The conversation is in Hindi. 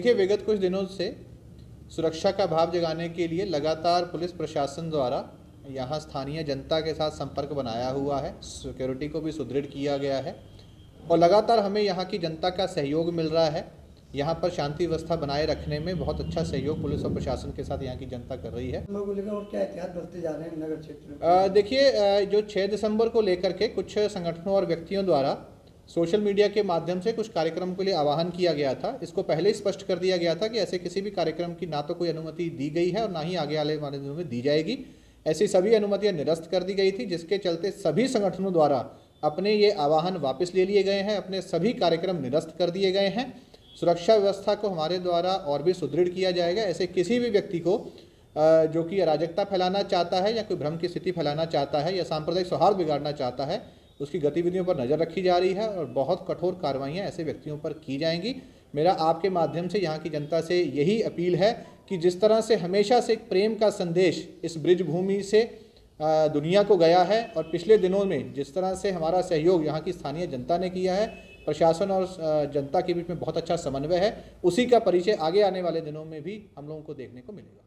देखिए, विगत कुछ दिनों से सुरक्षा का भाव जगाने के लिए लगातार पुलिस प्रशासन द्वारा यहाँ स्थानीय जनता के साथ संपर्क बनाया हुआ है, सिक्योरिटी को भी सुदृढ़ किया गया है और लगातार हमें यहाँ की जनता का सहयोग मिल रहा है। यहाँ पर शांति व्यवस्था बनाए रखने में बहुत अच्छा सहयोग पुलिस और प्रशासन के साथ यहाँ की जनता कर रही है। और क्या एहतियात बरते जा रहे हैं नगर क्षेत्र में? देखिए, जो 6 दिसंबर को लेकर के कुछ संगठनों और व्यक्तियों द्वारा सोशल मीडिया के माध्यम से कुछ कार्यक्रम के लिए आह्वान किया गया था। इसको पहले ही स्पष्ट कर दिया गया था कि ऐसे किसी भी कार्यक्रम की ना तो कोई अनुमति दी गई है और ना ही आगे आने वाले दिनों में दी जाएगी। ऐसी सभी अनुमतियां निरस्त कर दी गई थी, जिसके चलते सभी संगठनों द्वारा अपने ये आह्वान वापस ले लिए गए हैं, अपने सभी कार्यक्रम निरस्त कर दिए गए हैं। सुरक्षा व्यवस्था को हमारे द्वारा और भी सुदृढ़ किया जाएगा। ऐसे किसी भी व्यक्ति को जो कि अराजकता फैलाना चाहता है या कोई भ्रम की स्थिति फैलाना चाहता है या सांप्रदायिक सौहार्द बिगाड़ना चाहता है, उसकी गतिविधियों पर नज़र रखी जा रही है और बहुत कठोर कार्रवाइयाँ ऐसे व्यक्तियों पर की जाएंगी। मेरा आपके माध्यम से यहाँ की जनता से यही अपील है कि जिस तरह से हमेशा से एक प्रेम का संदेश इस ब्रिज भूमि से दुनिया को गया है और पिछले दिनों में जिस तरह से हमारा सहयोग यहाँ की स्थानीय जनता ने किया है, प्रशासन और जनता के बीच में बहुत अच्छा समन्वय है, उसी का परिचय आगे आने वाले दिनों में भी हम लोगों को देखने को मिलेगा।